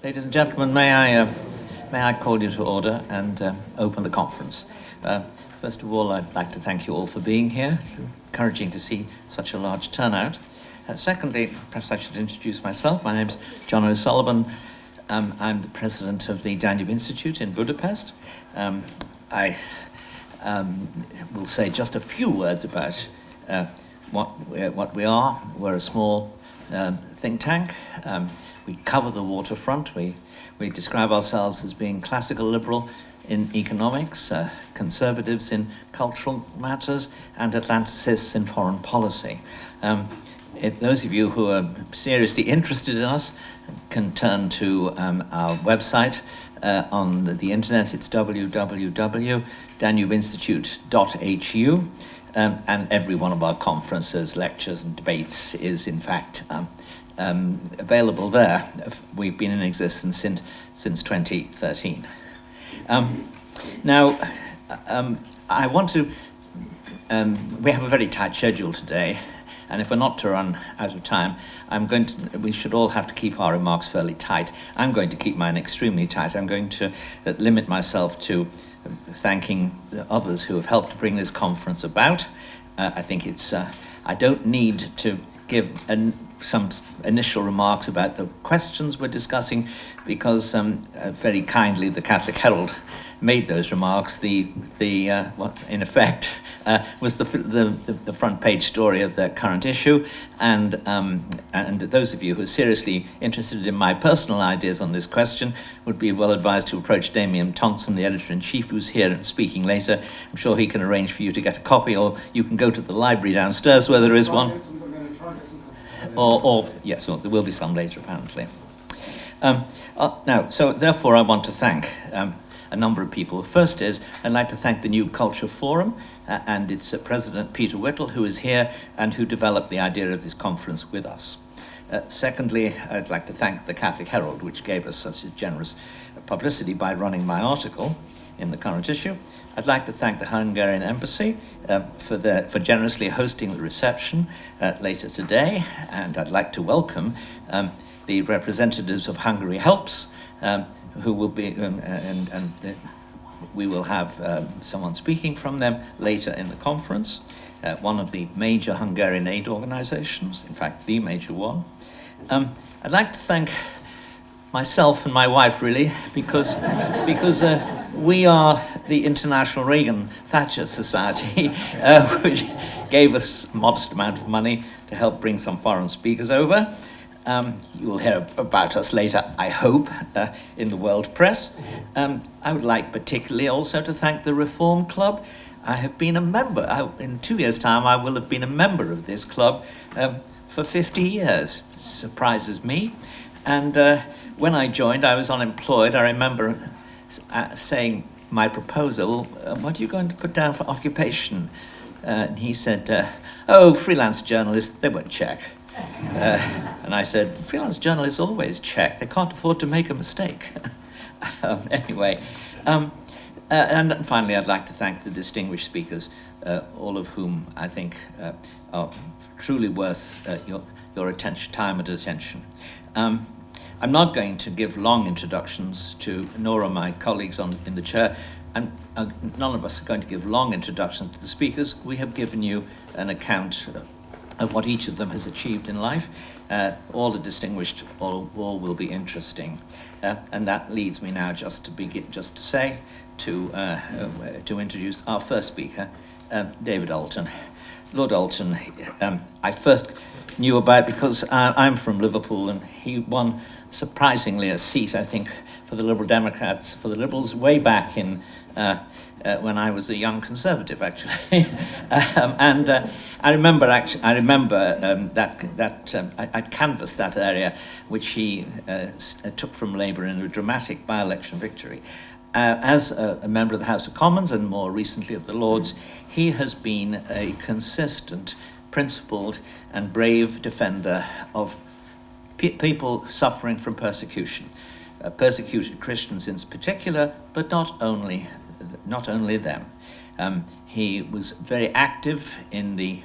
Ladies and gentlemen, may I call you to order and open the conference. First of all, I'd like to thank you all for being here. It's encouraging to see such a large turnout. Secondly, perhaps I should introduce myself. My name's John O'Sullivan. I'm the president of the Danube Institute in Budapest. I will say just a few words about what we are. We're a small think tank. We cover the waterfront. We describe ourselves as being classical liberal in economics, conservatives in cultural matters, and Atlanticists in foreign policy. If those of you who are seriously interested in us can turn to our website on the internet. It's www.danubeinstitute.hu, and every one of our conferences, lectures, and debates is in fact available there. We've been in existence since 2013. Now, I want to. We have a very tight schedule today. And if we're not to run out of time, we should all have to keep our remarks fairly tight. I'm going to keep mine extremely tight. I'm going to limit myself to thanking the others who have helped to bring this conference about. I think I don't need to give some initial remarks about the questions we're discussing, because very kindly the Catholic Herald made those remarks. What in effect was the front page story of the current issue, and those of you who are seriously interested in my personal ideas on this question would be well advised to approach Damien Thompson, the editor-in-chief, who's here and speaking later. I'm sure he can arrange for you to get a copy, or you can go to the library downstairs where there is one. Yes, there will be some later apparently. So therefore I want to thank a number of people. First is, I'd like to thank the New Culture Forum and its president, Peter Whittle, who is here and who developed the idea of this conference with us. Secondly, I'd like to thank the Catholic Herald, which gave us such a generous publicity by running my article in the current issue. I'd like to thank the Hungarian Embassy for generously hosting the reception later today, and I'd like to welcome the representatives of Hungary Helps, who will be, we will have someone speaking from them later in the conference, one of the major Hungarian aid organizations, in fact, the major one. I'd like to thank myself and my wife, really, because we are the International Reagan-Thatcher Society, which gave us a modest amount of money to help bring some foreign speakers over. You will hear about us later, I hope, in the world press. I would like particularly also to thank the Reform Club. I have been a member. In 2 years' time, I will have been a member of this club for 50 years. It surprises me. And when I joined, I was unemployed. I remember saying my proposal, what are you going to put down for occupation? And he said, freelance journalists, they won't check. And I said, freelance journalists always check. They can't afford to make a mistake. Anyway, and finally, I'd like to thank the distinguished speakers, all of whom I think are truly worth your attention, time and attention. I'm not going to give long introductions nor are my colleagues in the chair, and none of us are going to give long introductions to the speakers. We have given you an account of what each of them has achieved in life. All are distinguished, all will be interesting. And that leads me now to introduce our first speaker, David Alton. Lord Alton, I first knew about because I'm from Liverpool, and he won surprisingly a seat, I think, for the Liberal Democrats, for the Liberals way back in when I was a young Conservative, actually. I remember I'd canvassed that area, which he took from Labour in a dramatic by-election victory. As a member of the House of Commons and more recently of the Lords, he has been a consistent, principled and brave defender of people suffering from persecution, persecuted Christians in particular, but not only them. He was very active in the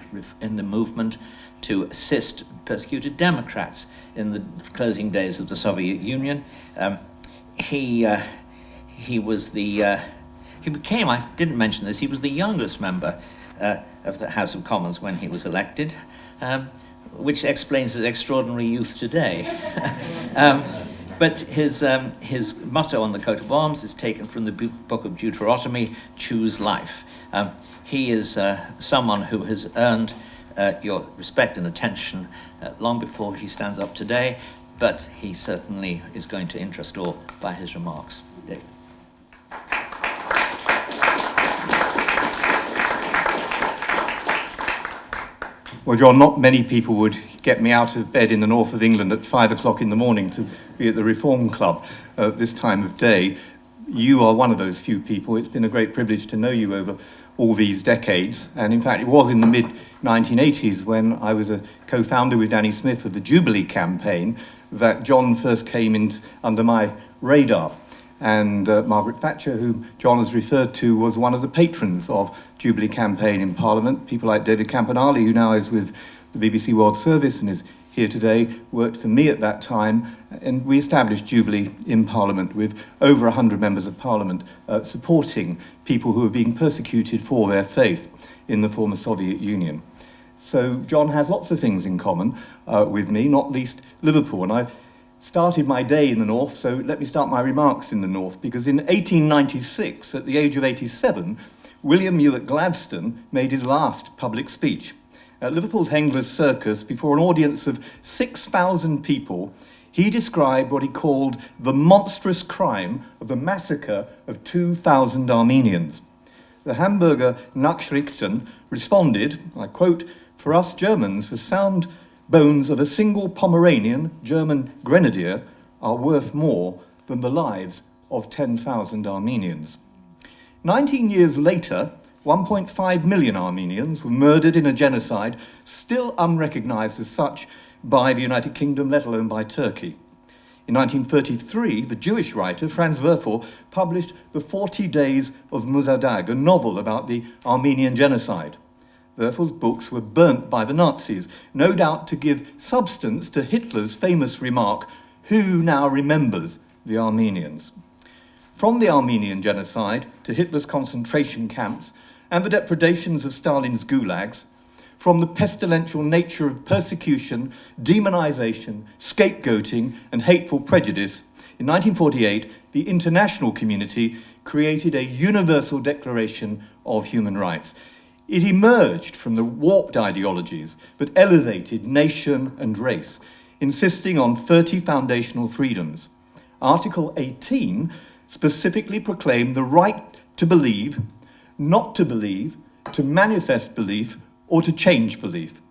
movement to assist persecuted Democrats in the closing days of the Soviet Union. He became, I didn't mention this, he was the youngest member of the House of Commons when he was elected, which explains his extraordinary youth today. But his motto on the coat of arms is taken from the book of Deuteronomy, choose life. He is someone who has earned your respect and attention long before he stands up today, but he certainly is going to interest all by his remarks. David. Well, John, not many people would get me out of bed in the north of England at 5 o'clock in the morning to be at the Reform Club at this time of day. You are one of those few people. It's been a great privilege to know you over all these decades. And in fact, it was in the mid-1980s when I was a co-founder with Danny Smith of the Jubilee campaign that John first came in under my radar. And Margaret Thatcher, whom John has referred to, was one of the patrons of Jubilee campaign in Parliament. People like David Campanale, who now is with the BBC World Service and is here today, worked for me at that time, and we established Jubilee in Parliament with over 100 members of Parliament supporting people who were being persecuted for their faith in the former Soviet Union. So John has lots of things in common with me, not least Liverpool. And I started my day in the north, so let me start my remarks in the north, because in 1896, at the age of 87, William Ewart Gladstone made his last public speech. At Liverpool's Hengler's Circus, before an audience of 6,000 people, he described what he called the monstrous crime of the massacre of 2,000 Armenians. The Hamburger Nachrichten responded, I quote, "For us Germans, the sound bones of a single Pomeranian German grenadier are worth more than the lives of 10,000 Armenians." 19 years later, 1.5 million Armenians were murdered in a genocide still unrecognized as such by the United Kingdom, let alone by Turkey. In 1933, the Jewish writer Franz Werfel published The 40 Days of Musadag, a novel about the Armenian genocide. Werfel's books were burnt by the Nazis, no doubt to give substance to Hitler's famous remark, "Who now remembers the Armenians?" From the Armenian genocide to Hitler's concentration camps and the depredations of Stalin's gulags, from the pestilential nature of persecution, demonization, scapegoating, and hateful prejudice, in 1948, the international community created a universal declaration of human rights. It emerged from the warped ideologies that elevated nation and race, insisting on 30 foundational freedoms. Article 18 specifically proclaimed the right to believe, not to believe, to manifest belief, or to change belief.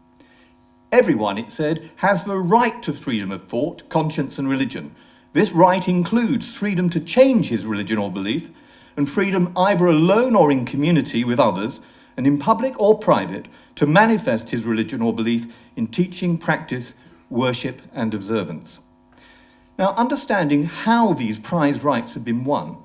Everyone, it said, has the right to freedom of thought, conscience, and religion. This right includes freedom to change his religion or belief, and freedom either alone or in community with others, and in public or private, to manifest his religion or belief in teaching, practice, worship, and observance. Now, understanding how these prized rights have been won,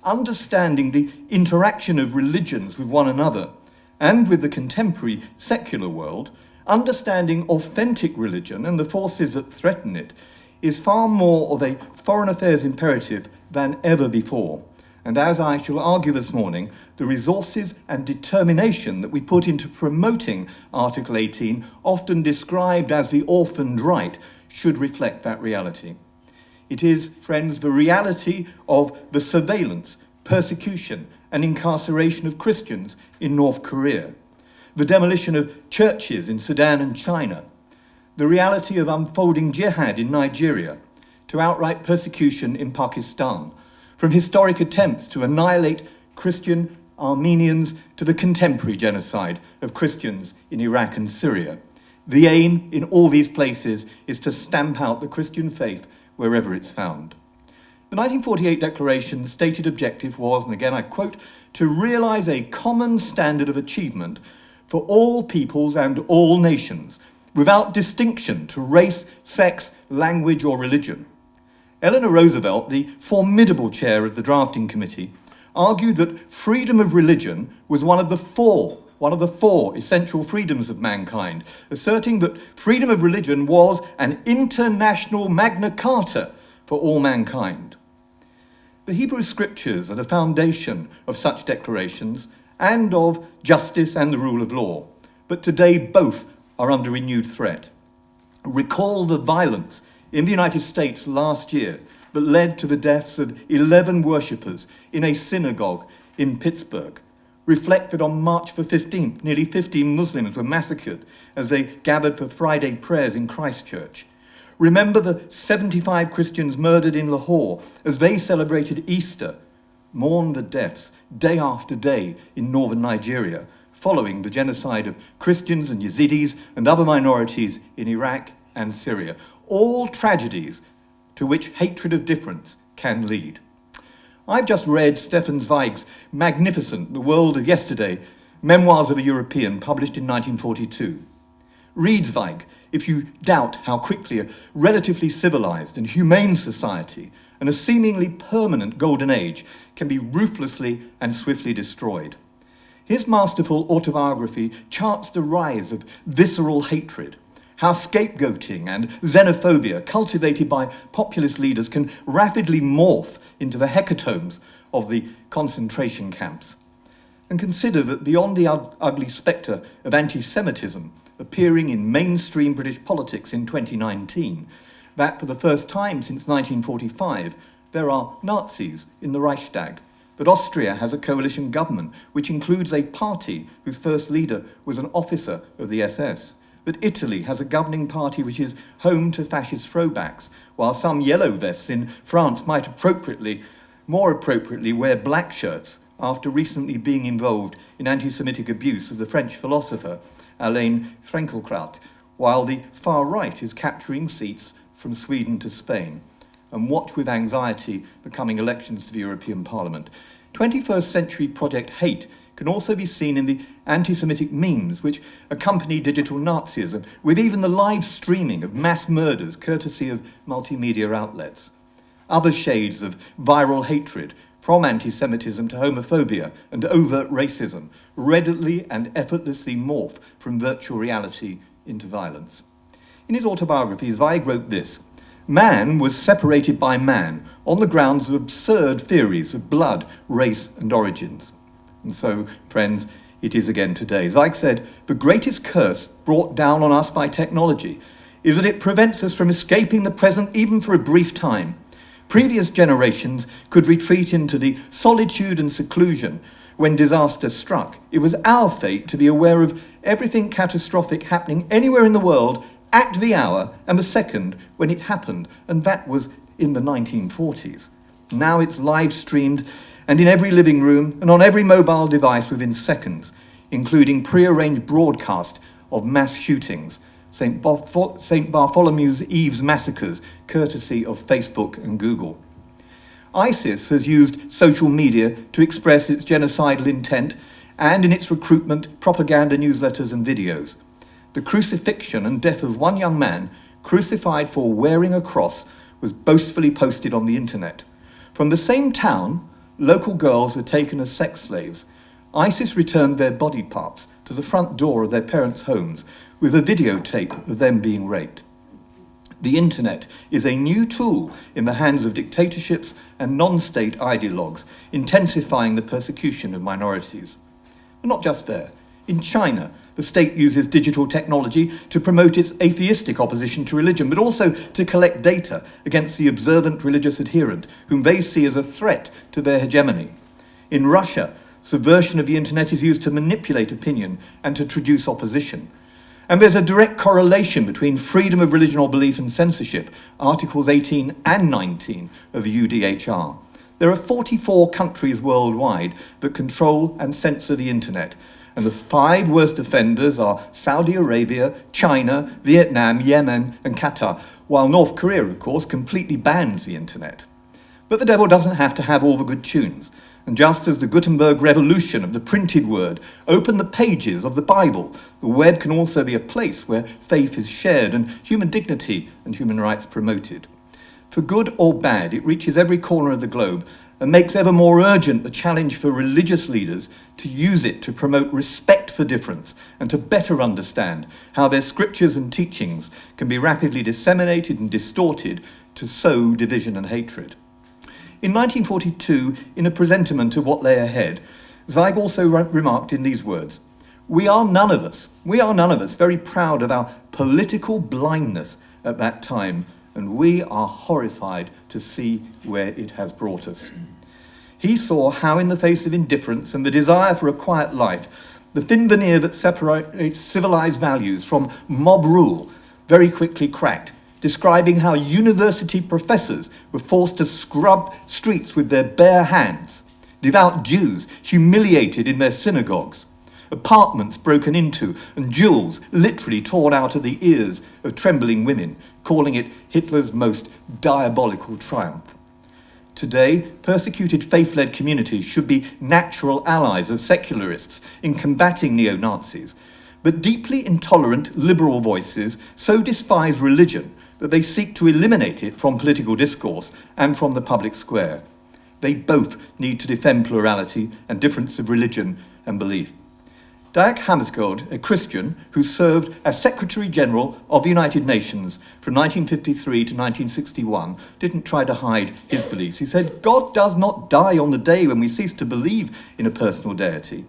understanding the interaction of religions with one another and with the contemporary secular world, understanding authentic religion and the forces that threaten it, is far more of a foreign affairs imperative than ever before. And as I shall argue this morning, the resources and determination that we put into promoting Article 18, often described as the orphaned right, should reflect that reality. It is, friends, the reality of the surveillance, persecution, and incarceration of Christians in North Korea, the demolition of churches in Sudan and China, the reality of unfolding jihad in Nigeria, to outright persecution in Pakistan, from historic attempts to annihilate Christian Armenians to the contemporary genocide of Christians in Iraq and Syria. The aim in all these places is to stamp out the Christian faith wherever it's found. The 1948 Declaration's stated objective was, and again I quote, to realise a common standard of achievement for all peoples and all nations, without distinction to race, sex, language, or religion. Eleanor Roosevelt, the formidable chair of the drafting committee, argued that freedom of religion was one of the four essential freedoms of mankind, asserting that freedom of religion was an international Magna Carta for all mankind. The Hebrew Scriptures are the foundation of such declarations and of justice and the rule of law, but today both are under renewed threat. Recall the violence in the United States last year that led to the deaths of 11 worshippers in a synagogue in Pittsburgh. Reflect that on March the 15th, nearly 15 Muslims were massacred as they gathered for Friday prayers in Christchurch. Remember the 75 Christians murdered in Lahore as they celebrated Easter. Mourn the deaths day after day in northern Nigeria, following the genocide of Christians and Yazidis and other minorities in Iraq and Syria. All tragedies to which hatred of difference can lead. I've just read Stefan Zweig's magnificent The World of Yesterday, Memoirs of a European, published in 1942. Read Zweig if you doubt how quickly a relatively civilized and humane society and a seemingly permanent golden age can be ruthlessly and swiftly destroyed. His masterful autobiography charts the rise of visceral hatred, how scapegoating and xenophobia cultivated by populist leaders can rapidly morph into the hecatombs of the concentration camps. And consider that beyond the ugly spectre of anti-Semitism appearing in mainstream British politics in 2019, that for the first time since 1945, there are Nazis in the Reichstag, that Austria has a coalition government which includes a party whose first leader was an officer of the SS, that Italy has a governing party which is home to fascist throwbacks, while some yellow vests in France might more appropriately wear black shirts after recently being involved in anti-Semitic abuse of the French philosopher Alain Finkielkraut, while the far right is capturing seats from Sweden to Spain. And watch with anxiety the coming elections to the European Parliament. 21st century Project Hate can also be seen in the anti-Semitic memes which accompany digital Nazism, with even the live streaming of mass murders courtesy of multimedia outlets. Other shades of viral hatred, from anti-Semitism to homophobia and overt racism, readily and effortlessly morph from virtual reality into violence. In his autobiography, Zweig wrote this: "Man was separated by man on the grounds of absurd theories of blood, race, and origins." And so, friends, it is again today. Zweig said, "The greatest curse brought down on us by technology is that it prevents us from escaping the present even for a brief time. Previous generations could retreat into the solitude and seclusion when disaster struck. It was our fate to be aware of everything catastrophic happening anywhere in the world at the hour and the second when it happened, and that was in the 1940s. Now it's live streamed and in every living room and on every mobile device within seconds, including pre-arranged broadcast of mass shootings, St. Bartholomew's Eve's massacres, courtesy of Facebook and Google. ISIS has used social media to express its genocidal intent and in its recruitment, propaganda newsletters and videos. The crucifixion and death of one young man, crucified for wearing a cross, was boastfully posted on the internet. From the same town, local girls were taken as sex slaves. ISIS returned their body parts to the front door of their parents' homes with a videotape of them being raped. The internet is a new tool in the hands of dictatorships and non-state ideologues, intensifying the persecution of minorities. But not just there. In China, the state uses digital technology to promote its atheistic opposition to religion, but also to collect data against the observant religious adherent, whom they see as a threat to their hegemony. In Russia, subversion of the internet is used to manipulate opinion and to traduce opposition. And there's a direct correlation between freedom of religion or belief and censorship, Articles 18 and 19 of the UDHR. There are 44 countries worldwide that control and censor the internet, and the 5 worst offenders are Saudi Arabia, China, Vietnam, Yemen, and Qatar, while North Korea, of course, completely bans the internet. But the devil doesn't have to have all the good tunes. And just as the Gutenberg revolution of the printed word opened the pages of the Bible, the web can also be a place where faith is shared and human dignity and human rights promoted. For good or bad, it reaches every corner of the globe and makes ever more urgent the challenge for religious leaders to use it to promote respect for difference and to better understand how their scriptures and teachings can be rapidly disseminated and distorted to sow division and hatred. In 1942, in a presentiment of what lay ahead, Zweig also remarked in these words, we are none of us very proud of our political blindness at that time, and we are horrified to see where it has brought us. He saw how in the face of indifference and the desire for a quiet life, the thin veneer that separates civilized values from mob rule very quickly cracked, describing how university professors were forced to scrub streets with their bare hands, devout Jews humiliated in their synagogues, apartments broken into and jewels literally torn out of the ears of trembling women, calling it Hitler's most diabolical triumph. Today, persecuted faith-led communities should be natural allies of secularists in combating neo-Nazis, but deeply intolerant liberal voices so despise religion that they seek to eliminate it from political discourse and from the public square. They both need to defend plurality and difference of religion and belief. Dag Hammarskjöld, a Christian who served as Secretary General of the United Nations from 1953 to 1961, didn't try to hide his beliefs. He said, God does not die on the day when we cease to believe in a personal deity,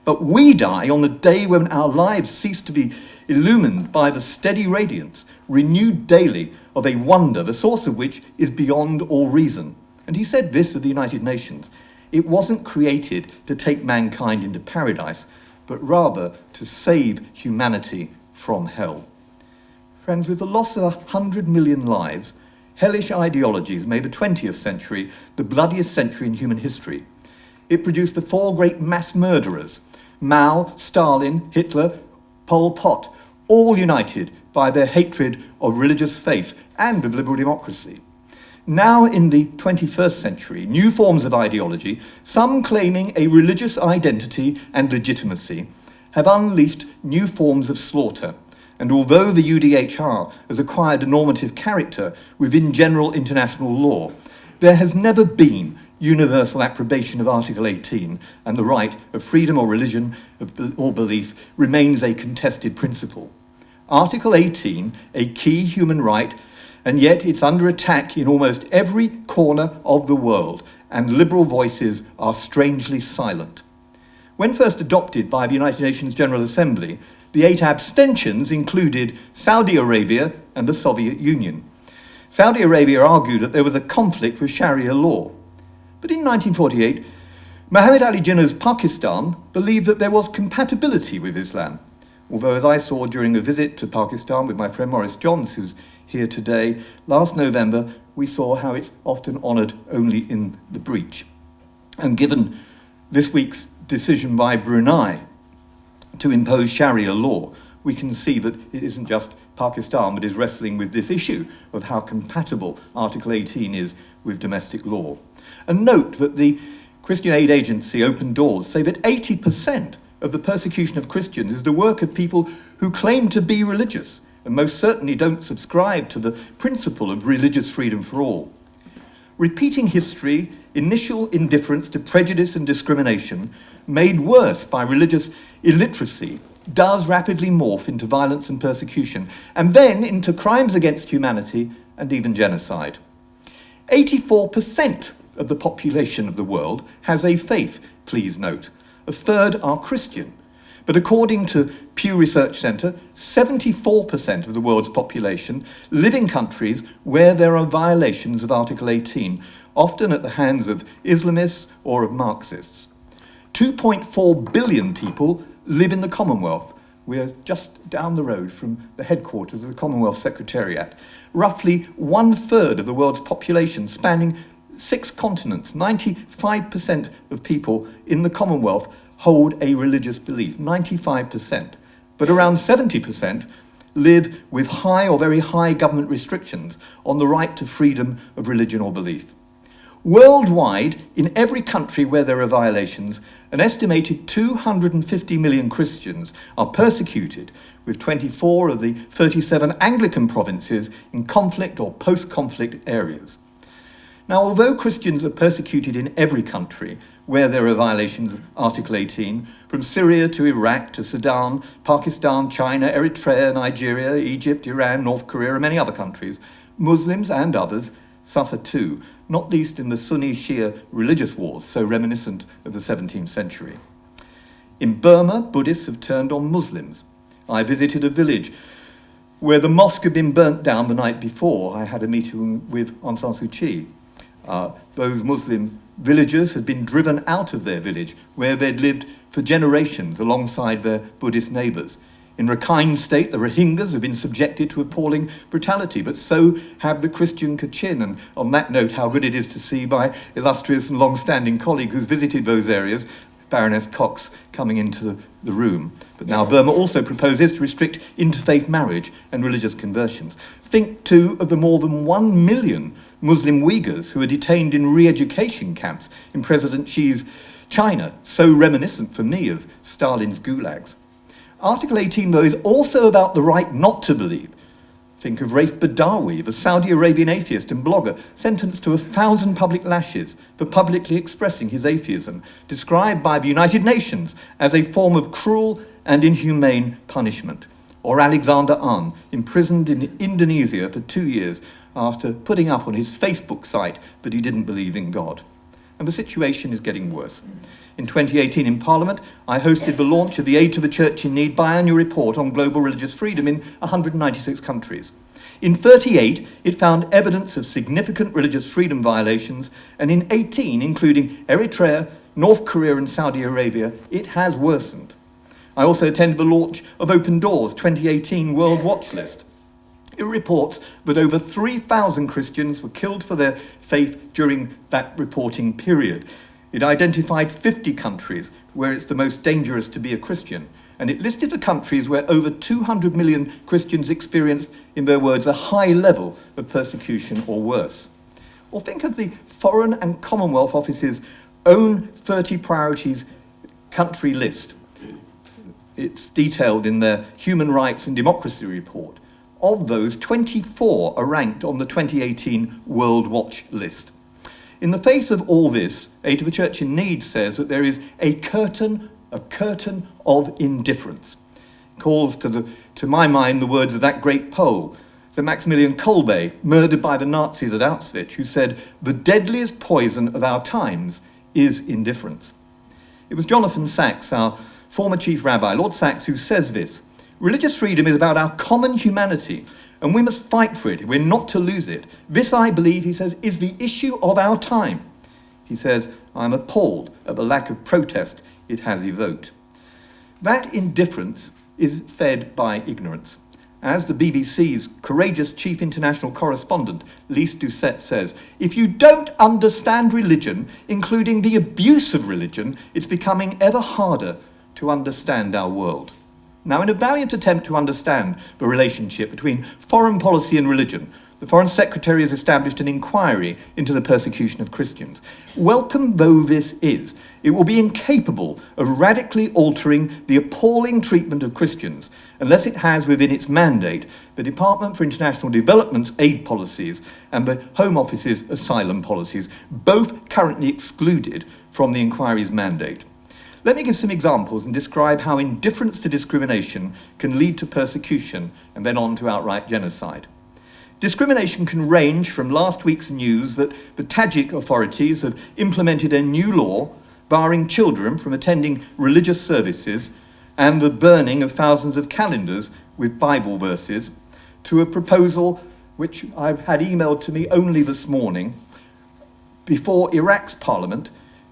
but we die on the day when our lives cease to be illumined by the steady radiance, renewed daily, of a wonder, the source of which is beyond all reason. And he said this of the United Nations, it wasn't created to take mankind into paradise, but rather to save humanity from hell. Friends, with the loss of 100 million lives, hellish ideologies made the 20th century the bloodiest century in human history. It produced the four great mass murderers, Mao, Stalin, Hitler, Pol Pot, all united by their hatred of religious faith and of liberal democracy. Now in the 21st century, new forms of ideology, some claiming a religious identity and legitimacy, have unleashed new forms of slaughter. And although the UDHR has acquired a normative character within general international law, there has never been universal approbation of Article 18, and the right of freedom or religion or belief remains a contested principle. Article 18, a key human right, and yet it's under attack in almost every corner of the world, and liberal voices are strangely silent. When first adopted by the United Nations General Assembly, the 8 abstentions included Saudi Arabia and the Soviet Union. Saudi Arabia argued that there was a conflict with Sharia law. But in 1948, Muhammad Ali Jinnah's Pakistan believed that there was compatibility with Islam. Although, as I saw during a visit to Pakistan with my friend Maurice Johns, who's here today, last November, we saw how it's often honoured only in the breach. And given this week's decision by Brunei to impose Sharia law, we can see that it isn't just Pakistan that is wrestling with this issue of how compatible Article 18 is with domestic law. And note that the Christian aid agency Open Doors say that 80% of the persecution of Christians is the work of people who claim to be religious, and most certainly don't subscribe to the principle of religious freedom for all. Repeating history, initial indifference to prejudice and discrimination, made worse by religious illiteracy, does rapidly morph into violence and persecution, and then into crimes against humanity and even genocide. 84% of the population of the world has a faith, please note. A third are Christian. But according to Pew Research Center, 74% of the world's population live in countries where there are violations of Article 18, often at the hands of Islamists or of Marxists. 2.4 billion people live in the Commonwealth. We're just down the road from the headquarters of the Commonwealth Secretariat. Roughly 1/3 of the world's population, spanning 6 continents, 95% of people in the Commonwealth hold a religious belief, 95%. But around 70% live with high or very high government restrictions on the right to freedom of religion or belief. Worldwide, in every country where there are violations, an estimated 250 million Christians are persecuted, with 24 of the 37 Anglican provinces in conflict or post-conflict areas. Now, although Christians are persecuted in every country where there are violations of Article 18, from Syria to Iraq to Sudan, Pakistan, China, Eritrea, Nigeria, Egypt, Iran, North Korea, and many other countries, Muslims and others suffer too, not least in the Sunni-Shia religious wars, so reminiscent of the 17th century. In Burma, Buddhists have turned on Muslims. I visited a village where the mosque had been burnt down the night before. I had a meeting with Aung San Suu Kyi. Those Muslim villagers had been driven out of their village, where they'd lived for generations alongside their Buddhist neighbours. In Rakhine State, the Rohingyas have been subjected to appalling brutality, but so have the Christian Kachin. And on that note, how good it is to see my illustrious and long-standing colleague who's visited those areas, Baroness Cox, coming into the room. But now Burma also proposes to restrict interfaith marriage and religious conversions. Think, too, of the more than 1 million Muslim Uyghurs who are detained in re-education camps in President Xi's China, so reminiscent for me of Stalin's gulags. Article 18, though, is also about the right not to believe. Think of Raif Badawi, the Saudi Arabian atheist and blogger, sentenced to 1,000 public lashes for publicly expressing his atheism, described by the United Nations as a form of cruel and inhumane punishment. Or Alexander An, imprisoned in Indonesia for 2 years after putting up on his Facebook site that he didn't believe in God. And the situation is getting worse. In 2018 in Parliament, I hosted the launch of the Aid to the Church in Need biannual report on global religious freedom in 196 countries. In 38, it found evidence of significant religious freedom violations, and in 18, including Eritrea, North Korea and Saudi Arabia, it has worsened. I also attended the launch of Open Doors 2018 World Watch List. It reports that over 3,000 Christians were killed for their faith during that reporting period. It identified 50 countries where it's the most dangerous to be a Christian, and it listed the countries where over 200 million Christians experienced, in their words, a high level of persecution or worse. Or think of the Foreign and Commonwealth Office's own 30 priorities country list. It's detailed in their Human Rights and Democracy report. Of those, 24 are ranked on the 2018 World Watch list. In the face of all this, Aid to the Church in Need says that there is a curtain of indifference. It calls to my mind the words of that great Pole, Sir Maximilian Kolbe, murdered by the Nazis at Auschwitz, who said, "The deadliest poison of our times is indifference." It was Jonathan Sacks, our former chief rabbi, Lord Sacks, who says this: "Religious freedom is about our common humanity, and we must fight for it. We're not to lose it. This, I believe," he says, "is the issue of our time." He says, "I'm appalled at the lack of protest it has evoked." That indifference is fed by ignorance. As the BBC's courageous chief international correspondent, Lise Doucette, says, "If you don't understand religion, including the abuse of religion, it's becoming ever harder to understand our world." Now, in a valiant attempt to understand the relationship between foreign policy and religion, the Foreign Secretary has established an inquiry into the persecution of Christians. Welcome though this is, it will be incapable of radically altering the appalling treatment of Christians unless it has within its mandate the Department for International Development's aid policies and the Home Office's asylum policies, both currently excluded from the inquiry's mandate. Let me give some examples and describe how indifference to discrimination can lead to persecution and then on to outright genocide. Discrimination can range from last week's news that the Tajik authorities have implemented a new law barring children from attending religious services and the burning of thousands of calendars with Bible verses, to a proposal which I've had emailed to me only this morning before Iraq's parliament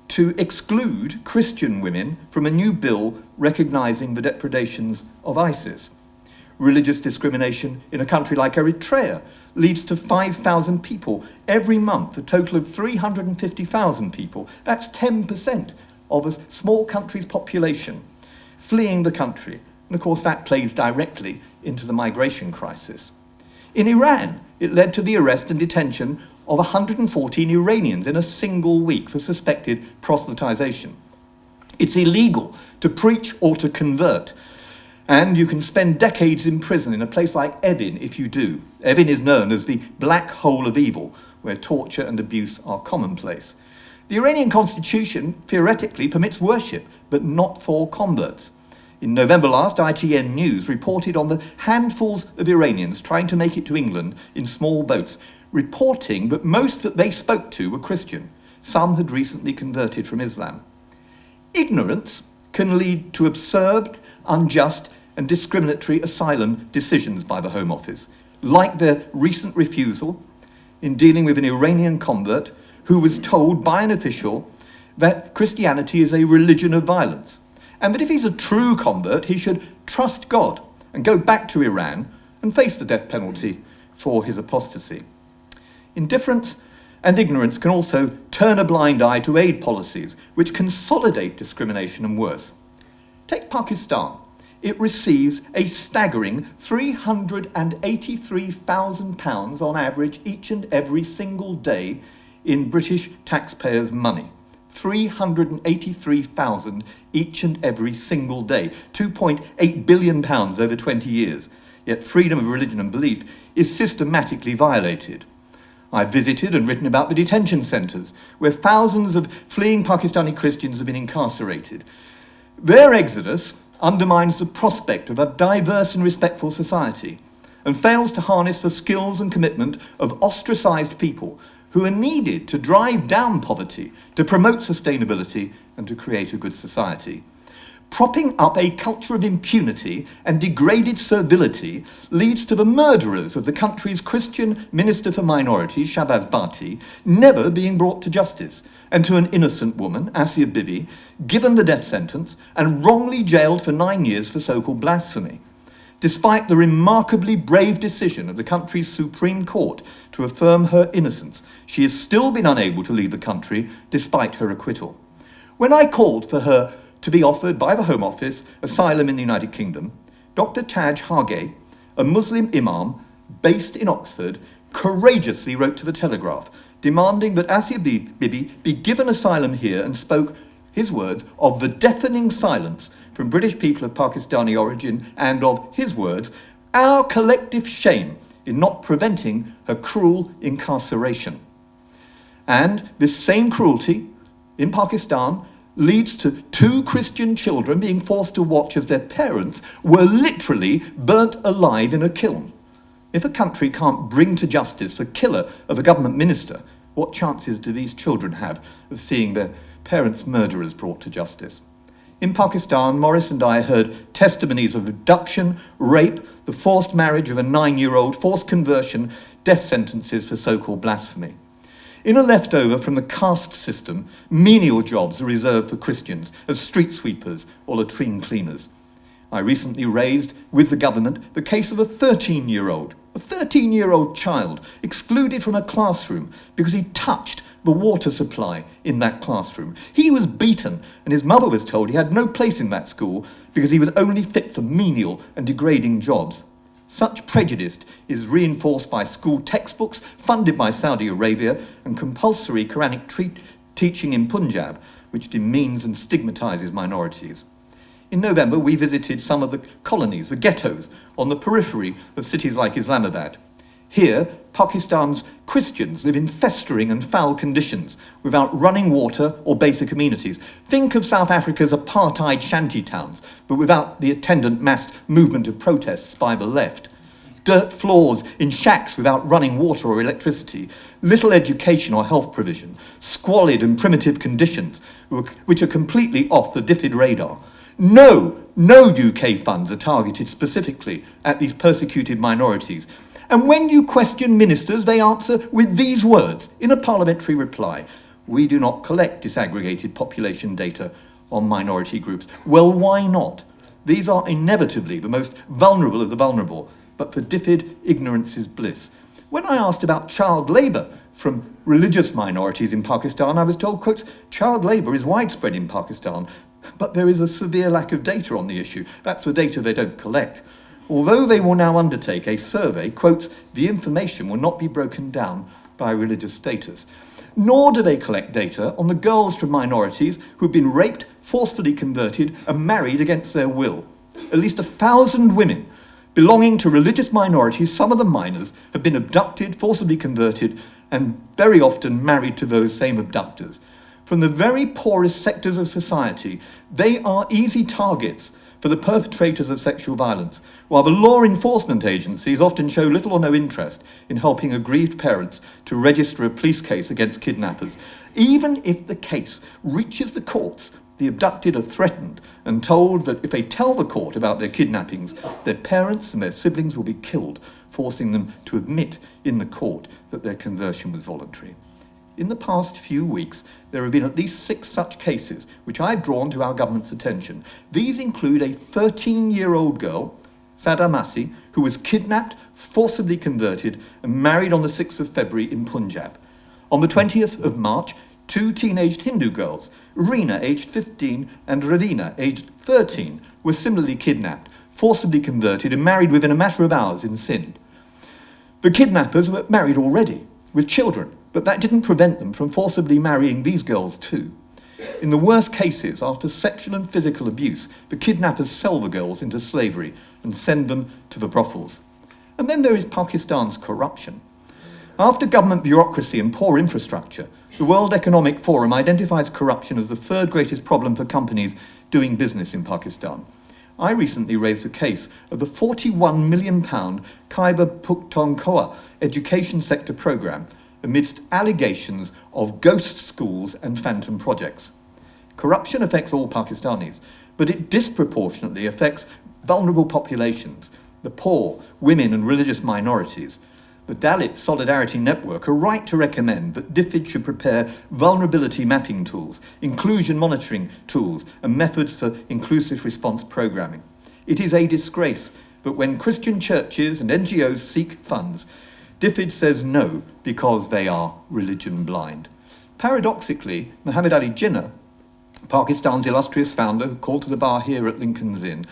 to exclude Christian women from a new bill recognising the depredations of ISIS. Religious discrimination in a country like Eritrea leads to 5,000 people every month, a total of 350,000 people. That's 10% of a small country's population fleeing the country. And of course that plays directly into the migration crisis. In Iran, it led to the arrest and detention of 114 Iranians in a single week for suspected proselytization. It's illegal to preach or to convert, and you can spend decades in prison in a place like Evin if you do. Evin is known as the black hole of evil, where torture and abuse are commonplace. The Iranian constitution theoretically permits worship, but not for converts. In November last, ITN News reported on the handfuls of Iranians trying to make it to England in small boats, reporting that most that they spoke to were Christian. Some had recently converted from Islam. Ignorance can lead to absurd, unjust, and discriminatory asylum decisions by the Home Office, like their recent refusal in dealing with an Iranian convert who was told by an official that Christianity is a religion of violence, and that if he's a true convert, he should trust God and go back to Iran and face the death penalty for his apostasy. Indifference and ignorance can also turn a blind eye to aid policies which consolidate discrimination and worse. Take Pakistan. It receives a staggering £383,000 on average each and every single day in British taxpayers' money. 383,000 each and every single day, £2.8 billion over 20 years. Yet freedom of religion and belief is systematically violated. I've visited and written about the detention centres, where thousands of fleeing Pakistani Christians have been incarcerated. Their exodus undermines the prospect of a diverse and respectful society and fails to harness the skills and commitment of ostracised people who are needed to drive down poverty, to promote sustainability, and to create a good society. Propping up a culture of impunity and degraded servility leads to the murderers of the country's Christian Minister for Minorities, Shahbaz Bhatti, never being brought to justice, and to an innocent woman, Asia Bibi, given the death sentence and wrongly jailed for 9 years for so-called blasphemy. Despite the remarkably brave decision of the country's Supreme Court to affirm her innocence, she has still been unable to leave the country despite her acquittal. When I called for her to be offered by the Home Office asylum in the United Kingdom, Dr. Taj Hage, a Muslim imam based in Oxford, courageously wrote to the Telegraph, demanding that Asia Bibi be given asylum here, and spoke, his words, of the deafening silence from British people of Pakistani origin and of, his words, our collective shame in not preventing her cruel incarceration. And this same cruelty in Pakistan leads to 2 Christian children being forced to watch as their parents were literally burnt alive in a kiln. If a country can't bring to justice the killer of a government minister, what chances do these children have of seeing their parents' murderers brought to justice? In Pakistan, Maurice and I heard testimonies of abduction, rape, the forced marriage of a 9-year-old, forced conversion, death sentences for so-called blasphemy. In a leftover from the caste system, menial jobs are reserved for Christians as street sweepers or latrine cleaners. I recently raised with the government the case of a 13-year-old child excluded from a classroom because he touched the water supply in that classroom. He was beaten, and his mother was told he had no place in that school because he was only fit for menial and degrading jobs. Such prejudice is reinforced by school textbooks funded by Saudi Arabia and compulsory Quranic teaching in Punjab, which demeans and stigmatizes minorities. In November, we visited some of the colonies, the ghettos, on the periphery of cities like Islamabad. Here, Pakistan's Christians live in festering and foul conditions without running water or basic amenities. Think of South Africa's apartheid shanty towns, but without the attendant mass movement of protests by the left. Dirt floors in shacks without running water or electricity, little education or health provision, squalid and primitive conditions which are completely off the DFID radar. No UK funds are targeted specifically at these persecuted minorities. And when you question ministers, they answer with these words in a parliamentary reply: we do not collect disaggregated population data on minority groups. Well, why not? These are inevitably the most vulnerable of the vulnerable, but for DFID, ignorance is bliss. When I asked about child labour from religious minorities in Pakistan, I was told, quotes, child labour is widespread in Pakistan, but there is a severe lack of data on the issue. That's the data they don't collect. Although they will now undertake a survey, quotes, the information will not be broken down by religious status. Nor do they collect data on the girls from minorities who've been raped, forcefully converted, and married against their will. At least 1,000 women belonging to religious minorities, some of them minors, have been abducted, forcibly converted, and very often married to those same abductors. From the very poorest sectors of society, they are easy targets for the perpetrators of sexual violence, while the law enforcement agencies often show little or no interest in helping aggrieved parents to register a police case against kidnappers. Even if the case reaches the courts, the abducted are threatened and told that if they tell the court about their kidnappings, their parents and their siblings will be killed, forcing them to admit in the court that their conversion was voluntary. In the past few weeks, there have been at least 6 such cases, which I've drawn to our government's attention. These include a 13-year-old girl, Sada Masi, who was kidnapped, forcibly converted, and married on the 6th of February in Punjab. On the 20th of March, 2 teenaged Hindu girls, Reena, aged 15, and Ravina, aged 13, were similarly kidnapped, forcibly converted, and married within a matter of hours in Sindh. The kidnappers were married already, with children, but that didn't prevent them from forcibly marrying these girls too. In the worst cases, after sexual and physical abuse, the kidnappers sell the girls into slavery and send them to the brothels. And then there is Pakistan's corruption. After government bureaucracy and poor infrastructure, the World Economic Forum identifies corruption as the 3rd greatest problem for companies doing business in Pakistan. I recently raised the case of the £41 million Khyber Pakhtunkhwa education sector programme amidst allegations of ghost schools and phantom projects. Corruption affects all Pakistanis, but it disproportionately affects vulnerable populations, the poor, women and religious minorities. The Dalit Solidarity Network are right to recommend that DFID should prepare vulnerability mapping tools, inclusion monitoring tools, and methods for inclusive response programming. It is a disgrace that when Christian churches and NGOs seek funds, DFID says no because they are religion blind. Paradoxically, Muhammad Ali Jinnah, Pakistan's illustrious founder who called to the bar here at Lincoln's Inn,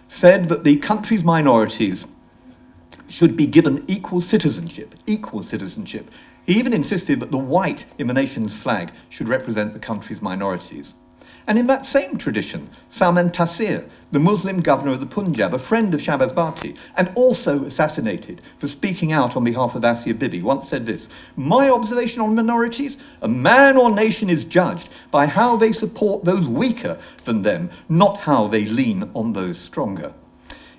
said that the country's minorities should be given equal citizenship. He even insisted that the white in the nation's flag should represent the country's minorities. And in that same tradition, Salman Taseer, the Muslim governor of the Punjab, a friend of Shahbaz Bhatti, and also assassinated for speaking out on behalf of Asia Bibi, once said this: "My observation on minorities, a man or nation is judged by how they support those weaker than them, not how they lean on those stronger."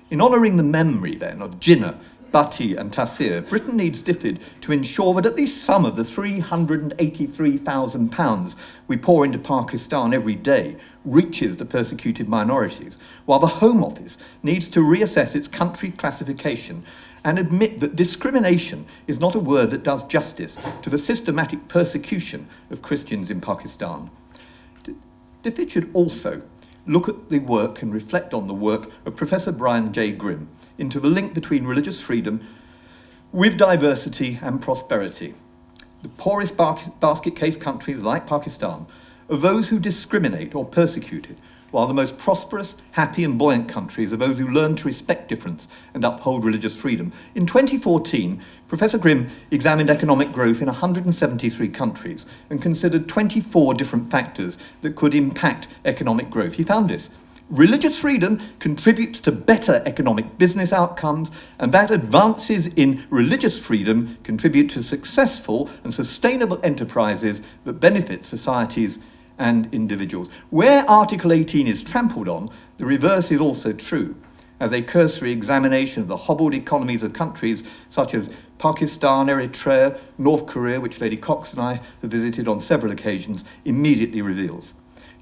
In honouring the memory, then, of Jinnah, Bhatti and Taseer, Britain needs DFID to ensure that at least some of the £383,000 we pour into Pakistan every day reaches the persecuted minorities, while the Home Office needs to reassess its country classification and admit that discrimination is not a word that does justice to the systematic persecution of Christians in Pakistan. DFID should also look at the work and reflect on the work of Professor Brian J. Grimm into the link between religious freedom with diversity and prosperity. The poorest basket case countries like Pakistan are those who discriminate or persecute it, while the most prosperous, happy and buoyant countries are those who learn to respect difference and uphold religious freedom. In 2014, Professor Grimm examined economic growth in 173 countries and considered 24 different factors that could impact economic growth. He found this: religious freedom contributes to better economic business outcomes, and that advances in religious freedom contribute to successful and sustainable enterprises that benefit societies and individuals. Where Article 18 is trampled on, the reverse is also true, as a cursory examination of the hobbled economies of countries such as Pakistan, Eritrea, North Korea, which Lady Cox and I have visited on several occasions, immediately reveals.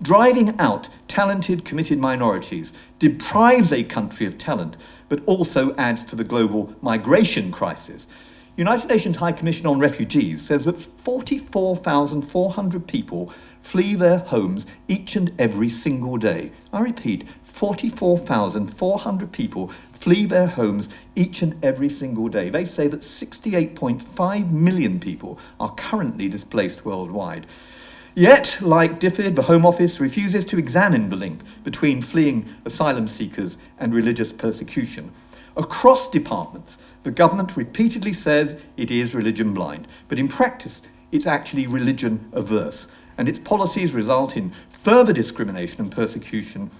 Driving out talented, committed minorities deprives a country of talent, but also adds to the global migration crisis. United Nations High Commission on Refugees says that 44,400 people flee their homes each and every single day. I repeat, 44,400 people flee their homes each and every single day. They say that 68.5 million people are currently displaced worldwide. Yet, like DFID, the Home Office refuses to examine the link between fleeing asylum seekers and religious persecution. Across departments, the government repeatedly says it is religion blind, but in practice, it's actually religion averse, and its policies result in further discrimination and persecution.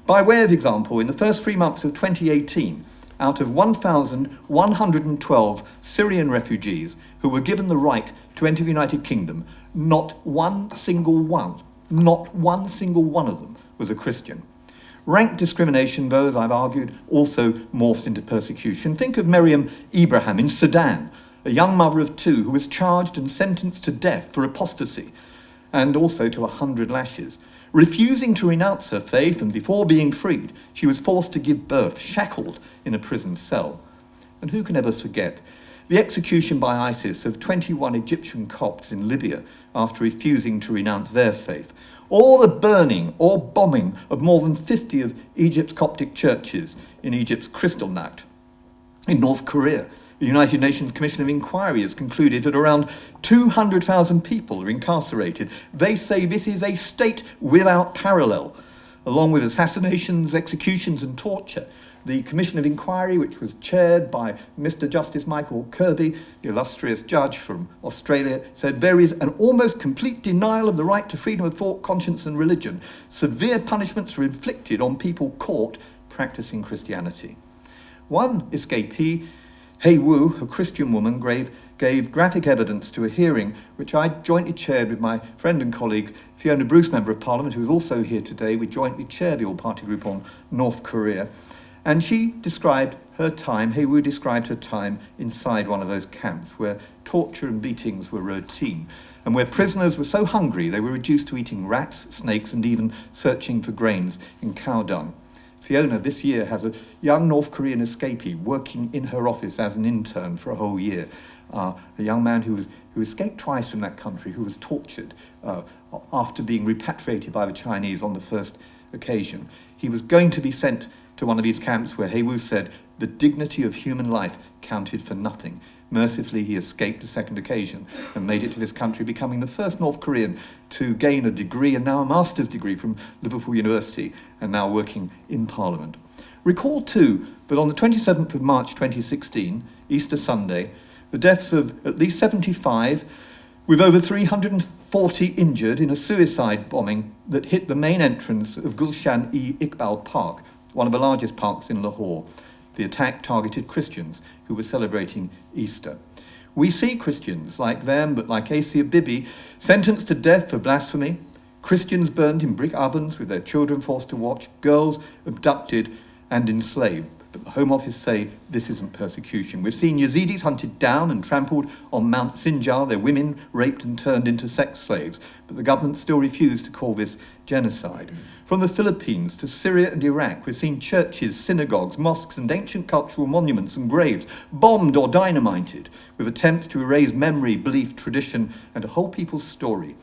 By way of example, in the first 3 months of 2018, out of 1,112 Syrian refugees who were given the right to enter the United Kingdom, not one single one of them was a Christian. Rank discrimination, though, as I've argued, also morphs into persecution. Think of Miriam Ibrahim in Sudan, a young mother of two who was charged and sentenced to death for apostasy and also to 100 lashes. Refusing to renounce her faith, and before being freed, she was forced to give birth, shackled in a prison cell. And who can ever forget the execution by ISIS of 21 Egyptian Copts in Libya after refusing to renounce their faith, or the burning or bombing of more than 50 of Egypt's Coptic churches in Egypt's Kristallnacht. In North Korea, the United Nations Commission of Inquiry has concluded that around 200,000 people are incarcerated. They say this is a state without parallel. Along with assassinations, executions and torture, the Commission of Inquiry, which was chaired by Mr. Justice Michael Kirby, the illustrious judge from Australia, said there is an almost complete denial of the right to freedom of thought, conscience and religion. Severe punishments are inflicted on people caught practicing Christianity. One escapee, Hei Wu, a Christian woman, gave graphic evidence to a hearing which I jointly chaired with my friend and colleague Fiona Bruce, Member of Parliament, who is also here today. We jointly chair the All-Party Group on North Korea. And she described her time, Hei Wu described her time inside one of those camps where torture and beatings were routine, and where prisoners were so hungry they were reduced to eating rats, snakes, and even searching for grains in cow dung. Fiona this year has a young North Korean escapee working in her office as an intern for a whole year. A young man who escaped twice from that country, who was tortured after being repatriated by the Chinese on the first occasion. He was going to be sent to one of these camps where Hei Wu said the dignity of human life counted for nothing. Mercifully, he escaped a second occasion and made it to this country, becoming the first North Korean to gain a degree and now a master's degree from Liverpool University, and now working in Parliament. Recall too that on the 27th of March 2016, Easter Sunday, the deaths of at least 75, with over 340 injured in a suicide bombing that hit the main entrance of Gulshan-e-Iqbal Park, one of the largest parks in Lahore. The attack targeted Christians who were celebrating Easter. We see Christians like them, but like Asia Bibi, sentenced to death for blasphemy, Christians burned in brick ovens with their children forced to watch, girls abducted and enslaved. But the Home Office say this isn't persecution. We've seen Yazidis hunted down and trampled on Mount Sinjar, their women raped and turned into sex slaves, but the government still refused to call this genocide. From the Philippines to Syria and Iraq, we've seen churches, synagogues, mosques and ancient cultural monuments and graves bombed or dynamited with attempts to erase memory, belief, tradition and a whole people's story.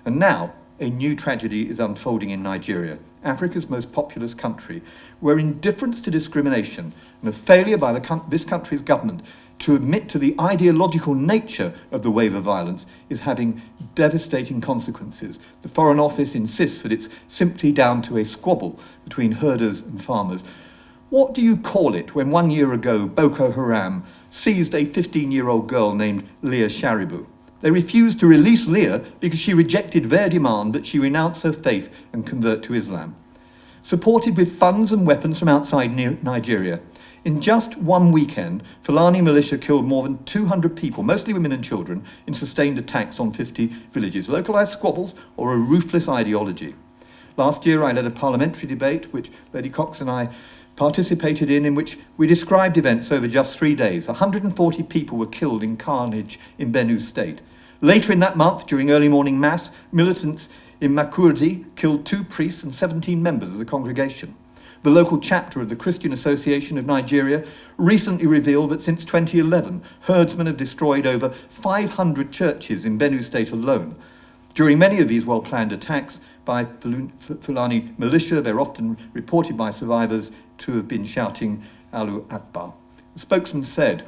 And now, a new tragedy is unfolding in Nigeria, Africa's most populous country, where indifference to discrimination and a failure by this country's government to admit to the ideological nature of the wave of violence is having devastating consequences. The Foreign Office insists that it's simply down to a squabble between herders and farmers. What do you call it when 1 year ago Boko Haram seized a 15-year-old girl named Leah Sharibu? They refused to release Leah because she rejected their demand that she renounce her faith and convert to Islam. Supported with funds and weapons from outside Nigeria, in just one weekend, Fulani militia killed more than 200 people, mostly women and children, in sustained attacks on 50 villages, localised squabbles or a ruthless ideology. Last year I led a parliamentary debate, which Lady Cox and I participated in which we described events over just 3 days. 140 people were killed in carnage in Benue State. Later in that month, during early morning mass, militants in Makurdi killed 2 priests and 17 members of the congregation. The local chapter of the Christian Association of Nigeria recently revealed that since 2011, herdsmen have destroyed over 500 churches in Benue State alone. During many of these well-planned attacks by Fulani militia, they're often reported by survivors to have been shouting Allahu Akbar. The spokesman said,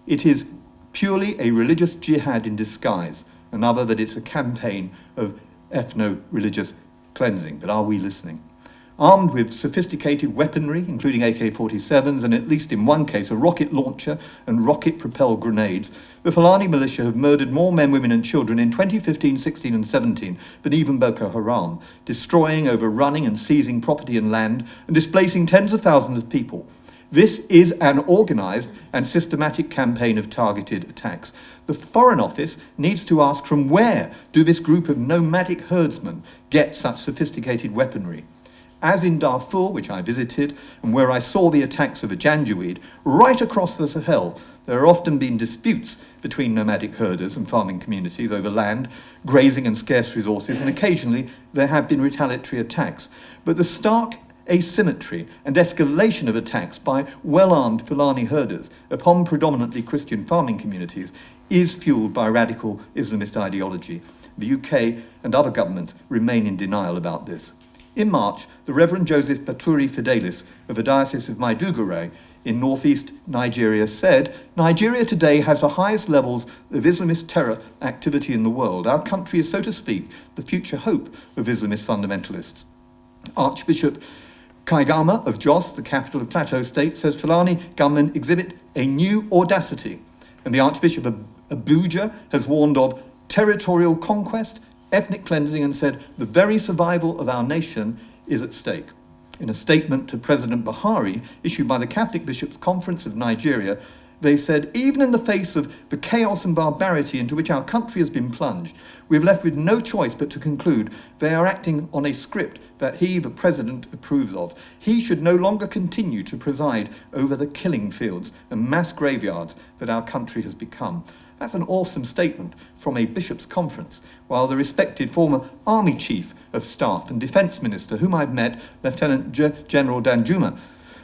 "It is purely a religious jihad in disguise," another that it's a campaign of ethno-religious cleansing. But are we listening? Armed with sophisticated weaponry, including AK-47s, and at least in one case a rocket launcher and rocket-propelled grenades, the Fulani militia have murdered more men, women and children in 2015, 16 and 17 than even Boko Haram, destroying, overrunning and seizing property and land and displacing tens of thousands of people. This is an organised and systematic campaign of targeted attacks. The Foreign Office needs to ask, from where do this group of nomadic herdsmen get such sophisticated weaponry? As in Darfur, which I visited, and where I saw the attacks of a Janjaweed, right across the Sahel, there have often been disputes between nomadic herders and farming communities over land, grazing and scarce resources, and occasionally there have been retaliatory attacks. But the stark asymmetry and escalation of attacks by well-armed Fulani herders upon predominantly Christian farming communities is fueled by radical Islamist ideology. The UK and other governments remain in denial about this. In March, the Reverend Joseph Baturi Fidelis of the Diocese of Maiduguri in northeast Nigeria said, "Nigeria today has the highest levels of Islamist terror activity in the world. Our country is, so to speak, the future hope of Islamist fundamentalists." Archbishop Kaigama of Jos, the capital of Plateau State, says Fulani gunmen exhibit a new audacity, and the Archbishop of Abuja has warned of territorial conquest, ethnic cleansing, and said the very survival of our nation is at stake. In a statement to President Buhari, issued by the Catholic Bishops' Conference of Nigeria, they said, even in the face of the chaos and barbarity into which our country has been plunged, we have left with no choice but to conclude they are acting on a script that he, the President, approves of. He should no longer continue to preside over the killing fields and mass graveyards that our country has become. That's an awesome statement from a bishops' conference, while the respected former Army Chief of Staff and Defence Minister, whom I've met, Lieutenant General Danjuma,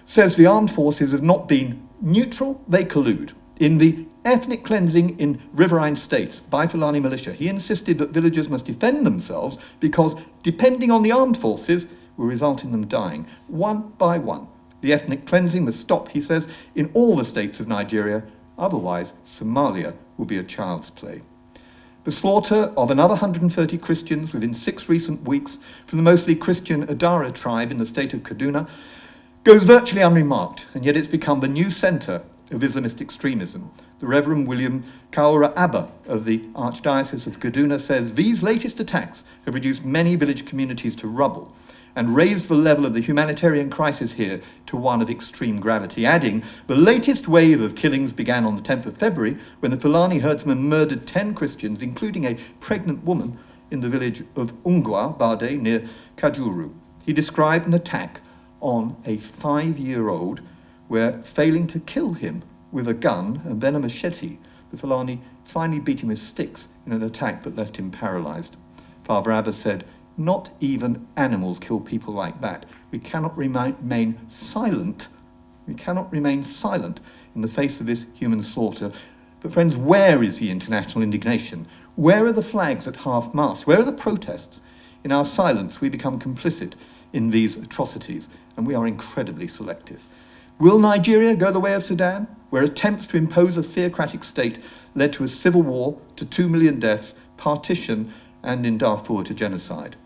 says the armed forces have not been neutral, they collude. In the ethnic cleansing in riverine states by Fulani militia, he insisted that villagers must defend themselves because depending on the armed forces will result in them dying, one by one. The ethnic cleansing must stop, he says, in all the states of Nigeria, otherwise Somalia will be a child's play. The slaughter of another 130 Christians within 6 recent weeks from the mostly Christian Adara tribe in the state of Kaduna goes virtually unremarked, and yet it's become the new centre of Islamist extremism. The Reverend William Kaura Abba of the Archdiocese of Kaduna says these latest attacks have reduced many village communities to rubble and raised the level of the humanitarian crisis here to one of extreme gravity, adding, the latest wave of killings began on the 10th of February when the Fulani herdsmen murdered 10 Christians, including a pregnant woman, in the village of Ungwa Bade near Kajuru. He described an attack on a 5-year-old where, failing to kill him with a gun and then a machete, the Fulani finally beat him with sticks in an attack that left him paralysed. Father Abba said, not even animals kill people like that. We cannot remain silent. We cannot remain silent in the face of this human slaughter. But friends, where is the international indignation? Where are the flags at half-mast? Where are the protests? In our silence, we become complicit in these atrocities, and we are incredibly selective. Will Nigeria go the way of Sudan, where attempts to impose a theocratic state led to a civil war, to 2 million deaths, partition, and in Darfur to genocide?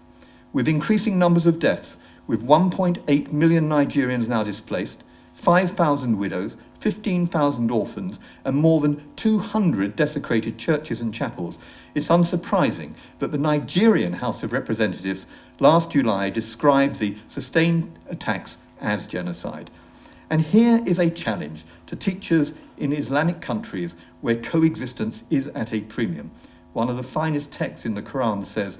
With increasing numbers of deaths, with 1.8 million Nigerians now displaced, 5,000 widows, 15,000 orphans, and more than 200 desecrated churches and chapels, it's unsurprising that the Nigerian House of Representatives last July described the sustained attacks as genocide. And here is a challenge to teachers in Islamic countries where coexistence is at a premium. One of the finest texts in the Quran says,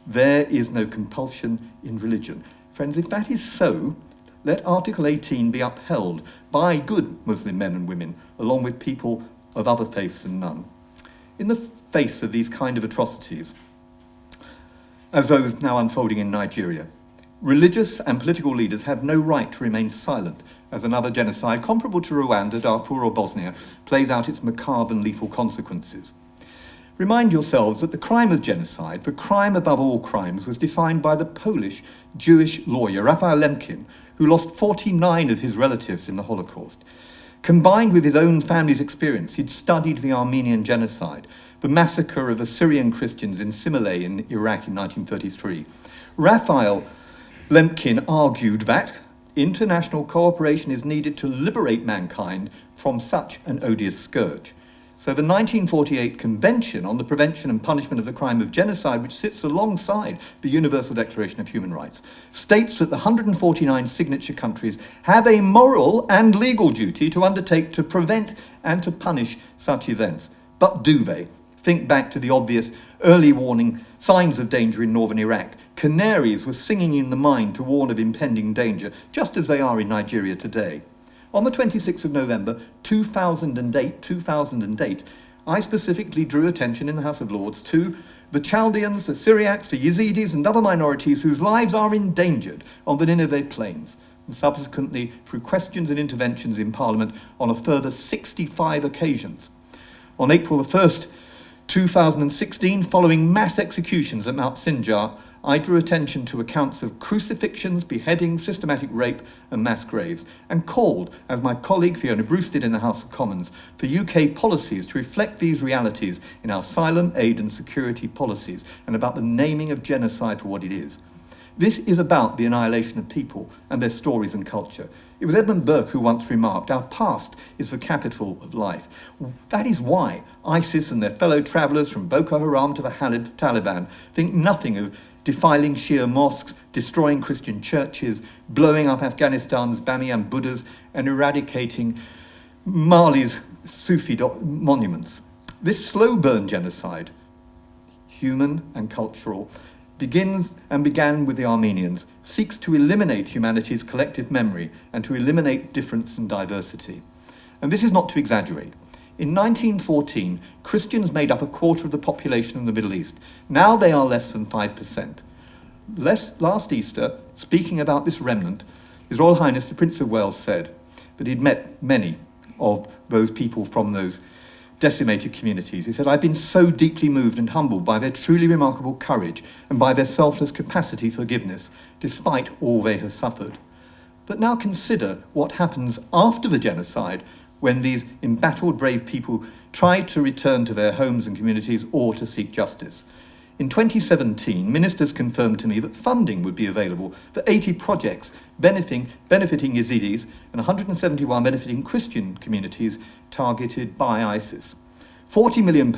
there is no compulsion in religion. Friends, if that is so, let Article 18 be upheld by good Muslim men and women, along with people of other faiths and none. In the face of these kind of atrocities, as those now unfolding in Nigeria, religious and political leaders have no right to remain silent as another genocide comparable to Rwanda, Darfur or Bosnia plays out its macabre and lethal consequences. Remind yourselves that the crime of genocide, the crime above all crimes, was defined by the Polish Jewish lawyer Raphael Lemkin, who lost 49 of his relatives in the Holocaust. Combined with his own family's experience, he'd studied the Armenian genocide, the massacre of Assyrian Christians in Simele in Iraq in 1933. Raphael Lemkin argued that international cooperation is needed to liberate mankind from such an odious scourge. So the 1948 Convention on the Prevention and Punishment of the Crime of Genocide, which sits alongside the Universal Declaration of Human Rights, states that the 149 signature countries have a moral and legal duty to undertake to prevent and to punish such events. But do they? Think back to the obvious early warning signs of danger in northern Iraq. Canaries were singing in the mine to warn of impending danger, just as they are in Nigeria today. On the 26th of November 2008, I specifically drew attention in the House of Lords to the Chaldeans, the Syriacs, the Yazidis and other minorities whose lives are endangered on the Nineveh plains, and subsequently through questions and interventions in Parliament on a further 65 occasions. On April the 1st, 2016, following mass executions at Mount Sinjar, I drew attention to accounts of crucifixions, beheadings, systematic rape and mass graves, and called, as my colleague Fiona Bruce did in the House of Commons, for UK policies to reflect these realities in our asylum, aid and security policies, and about the naming of genocide for what it is. This is about the annihilation of people and their stories and culture. It was Edmund Burke who once remarked, "Our past is the capital of life." That is why ISIS and their fellow travellers from Boko Haram to the Taliban think nothing of defiling Shia mosques, destroying Christian churches, blowing up Afghanistan's Bamiyan Buddhas, and eradicating Mali's Sufi monuments. This slow burn genocide, human and cultural, began with the Armenians, seeks to eliminate humanity's collective memory and to eliminate difference and diversity. And this is not to exaggerate. In 1914, Christians made up a quarter of the population of the Middle East. Now they are less than 5%. Last Easter, speaking about this remnant, His Royal Highness the Prince of Wales said that he'd met many of those people from those decimated communities. He said, "I've been so deeply moved and humbled by their truly remarkable courage and by their selfless capacity for forgiveness, despite all they have suffered. But now consider what happens after the genocide when these embattled brave people try to return to their homes and communities or to seek justice." In 2017, ministers confirmed to me that funding would be available for 80 projects benefiting Yazidis and 171 benefiting Christian communities targeted by ISIS. £40 million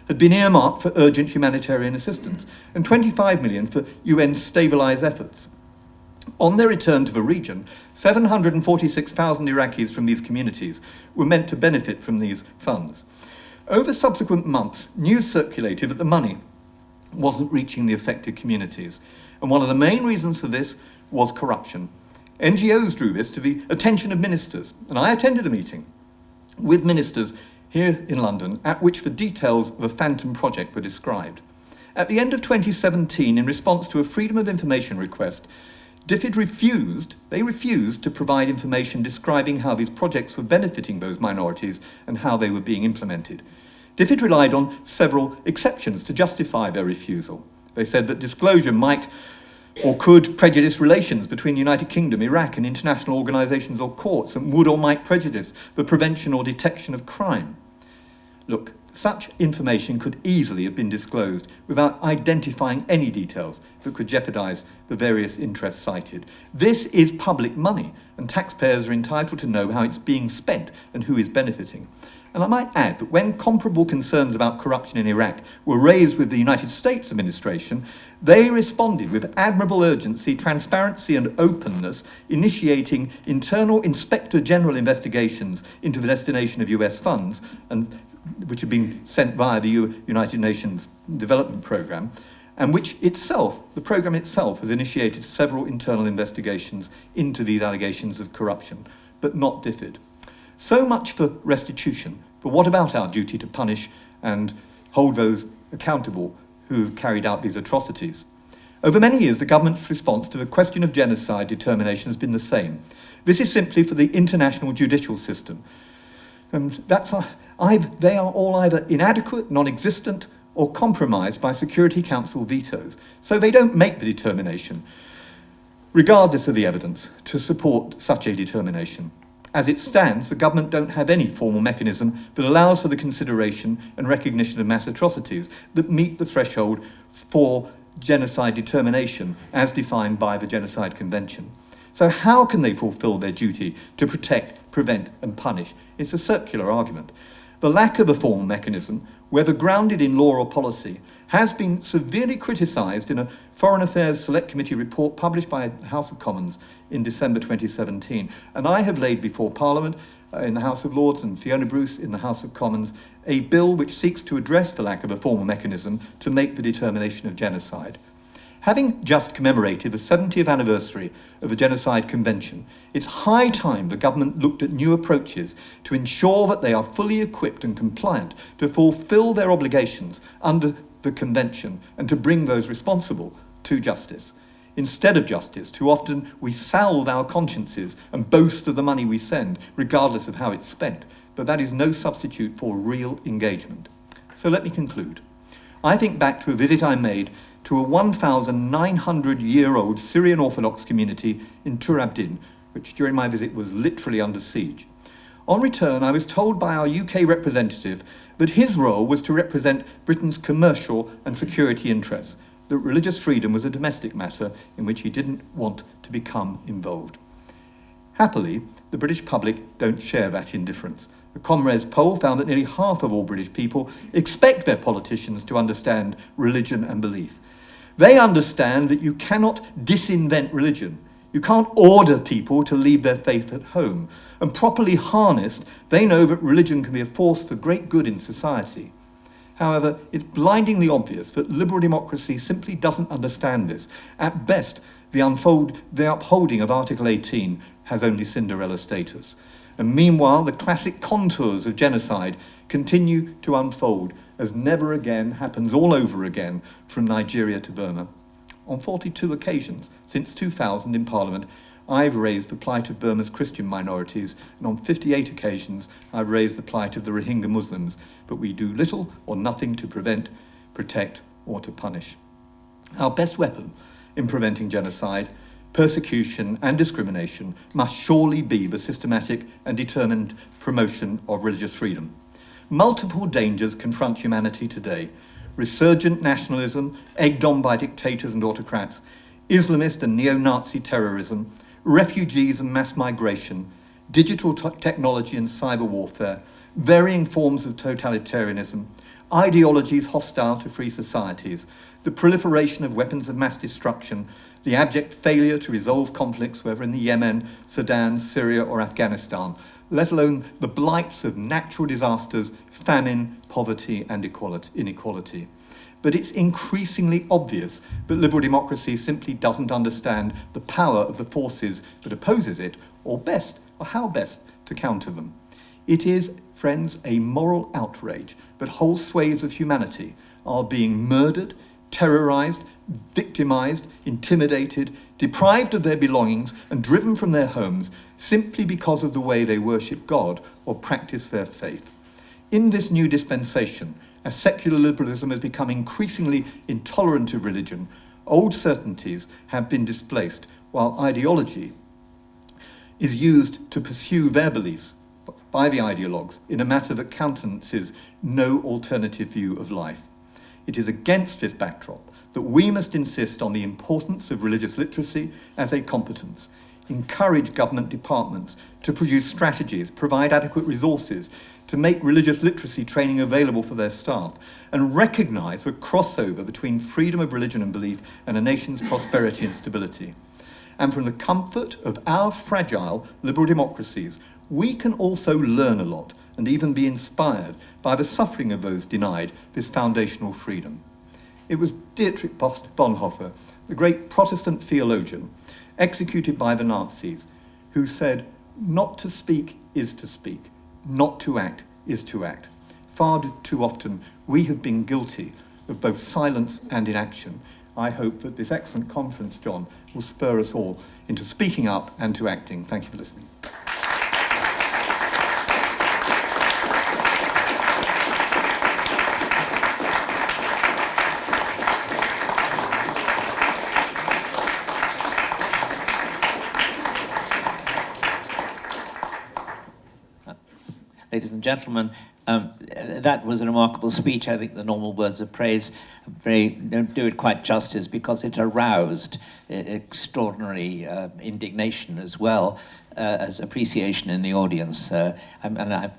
had been earmarked for urgent humanitarian assistance and £25 million for UN stabilised efforts. On their return to the region, 746,000 Iraqis from these communities were meant to benefit from these funds. Over subsequent months, news circulated that the money wasn't reaching the affected communities. And one of the main reasons for this was corruption. NGOs drew this to the attention of ministers, and I attended a meeting with ministers here in London at which the details of a phantom project were described. At the end of 2017, in response to a Freedom of Information request, DFID refused to provide information describing how these projects were benefiting those minorities and how they were being implemented. DFID relied on several exceptions to justify their refusal. They said that disclosure might or could prejudice relations between the United Kingdom, Iraq and international organisations or courts, and would or might prejudice the prevention or detection of crime. Look, such information could easily have been disclosed without identifying any details that could jeopardise the various interests cited. This is public money, and taxpayers are entitled to know how it's being spent and who is benefiting. And I might add that when comparable concerns about corruption in Iraq were raised with the United States administration, they responded with admirable urgency, transparency and openness, initiating internal Inspector General investigations into the destination of US funds, which had been sent via the United Nations Development Programme, and which itself, the programme itself, has initiated several internal investigations into these allegations of corruption, but not DFID. So much for restitution, but what about our duty to punish and hold those accountable who carried out these atrocities? Over many years, the government's response to the question of genocide determination has been the same. This is simply for the international judicial system. And they are all either inadequate, non-existent, or compromised by Security Council vetoes. So they don't make the determination, regardless of the evidence, to support such a determination. As it stands, the government don't have any formal mechanism that allows for the consideration and recognition of mass atrocities that meet the threshold for genocide determination as defined by the Genocide Convention. So how can they fulfil their duty to protect, prevent and punish? It's a circular argument. The lack of a formal mechanism, whether grounded in law or policy, has been severely criticised in a Foreign Affairs Select Committee report published by the House of Commons in December 2017. And I have laid before Parliament in the House of Lords and Fiona Bruce in the House of Commons a bill which seeks to address the lack of a formal mechanism to make the determination of genocide. Having just commemorated the 70th anniversary of the Genocide Convention, it's high time the government looked at new approaches to ensure that they are fully equipped and compliant to fulfil their obligations under the Convention and to bring those responsible to justice. Instead of justice, too often we salve our consciences and boast of the money we send, regardless of how it's spent, but that is no substitute for real engagement. So let me conclude. I think back to a visit I made to a 1,900-year-old Syrian Orthodox community in Tur Abdin, which during my visit was literally under siege. On return, I was told by our UK representative that his role was to represent Britain's commercial and security interests, that religious freedom was a domestic matter in which he didn't want to become involved. Happily, the British public don't share that indifference. The Comres poll found that nearly half of all British people expect their politicians to understand religion and belief. They understand that you cannot disinvent religion. You can't order people to leave their faith at home. And properly harnessed, they know that religion can be a force for great good in society. However, it's blindingly obvious that liberal democracy simply doesn't understand this. At best, the upholding of Article 18 has only Cinderella status. And meanwhile, the classic contours of genocide continue to unfold as never again happens all over again from Nigeria to Burma. On 42 occasions since 2000 in Parliament, I've raised the plight of Burma's Christian minorities, and on 58 occasions I've raised the plight of the Rohingya Muslims, but we do little or nothing to prevent, protect, or to punish. Our best weapon in preventing genocide, persecution and discrimination must surely be the systematic and determined promotion of religious freedom. Multiple dangers confront humanity today: resurgent nationalism, egged on by dictators and autocrats, Islamist and neo-Nazi terrorism, refugees and mass migration, digital technology and cyber warfare, varying forms of totalitarianism, ideologies hostile to free societies, the proliferation of weapons of mass destruction, the abject failure to resolve conflicts, whether in the Yemen, Sudan, Syria or Afghanistan, let alone the blights of natural disasters, famine, poverty and inequality. But it's increasingly obvious that liberal democracy simply doesn't understand the power of the forces that opposes it, or how best to counter them. It is, friends, a moral outrage that whole swathes of humanity are being murdered, terrorized, victimized, intimidated, deprived of their belongings and driven from their homes simply because of the way they worship God or practice their faith. In this new dispensation, as secular liberalism has become increasingly intolerant of religion, old certainties have been displaced, while ideology is used to pursue their beliefs by the ideologues in a matter that countenances no alternative view of life. It is against this backdrop that we must insist on the importance of religious literacy as a competence, encourage government departments to produce strategies, provide adequate resources, to make religious literacy training available for their staff, and recognise the crossover between freedom of religion and belief and a nation's prosperity and stability. And from the comfort of our fragile liberal democracies, we can also learn a lot and even be inspired by the suffering of those denied this foundational freedom. It was Dietrich Bonhoeffer, the great Protestant theologian, executed by the Nazis, who said, "Not to speak is to speak, not to act is to act." Far too often we have been guilty of both silence and inaction. I hope that this excellent conference, John, will spur us all into speaking up and to acting. Thank you for listening. Ladies and gentlemen, that was a remarkable speech. I think the normal words of praise don't do it quite justice, because it aroused extraordinary indignation as well as appreciation in the audience. And I'm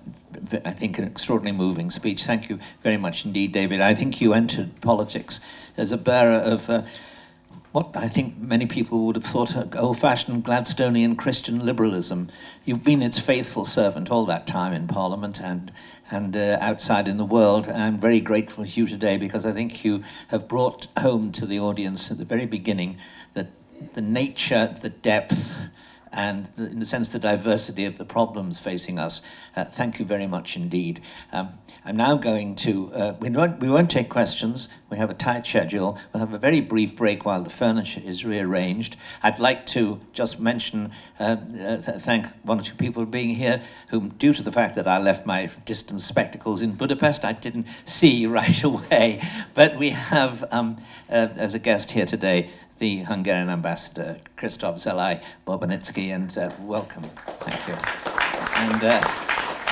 I think, an extraordinarily moving speech. Thank you very much indeed, David. I think you entered politics as a bearer of what I think many people would have thought old-fashioned Gladstonian Christian liberalism. You've been its faithful servant all that time in Parliament and outside in the world. And I'm very grateful to you today because I think you have brought home to the audience at the very beginning that the nature, the depth, and in a sense the diversity of the problems facing us. Thank you very much indeed. I'm now going to, we won't take questions, we have a tight schedule, we'll have a very brief break while the furniture is rearranged. I'd like to just mention, thank one or two people for being here, whom due to the fact that I left my distance spectacles in Budapest, I didn't see right away. But we have, as a guest here today, the Hungarian ambassador, Krzysztof Zelay Bobanitsky, and welcome. Thank you. And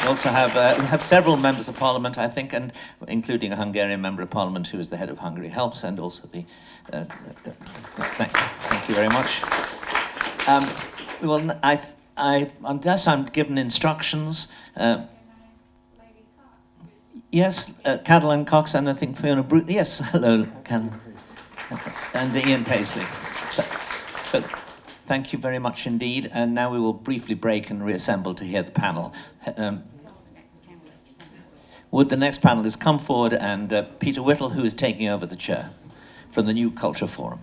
we also have several members of parliament, I think, and including a Hungarian member of parliament who is the head of Hungary Helps, and also the. Thank you very much. Well, unless I'm given instructions. Yes, Caroline Cox, and I think Fiona Brute. Yes, hello, Caroline. And Ian Paisley. So, thank you very much indeed. And now we will briefly break and reassemble to hear the panel. Would the next panelists come forward, and Peter Whittle, who is taking over the chair from the New Culture Forum.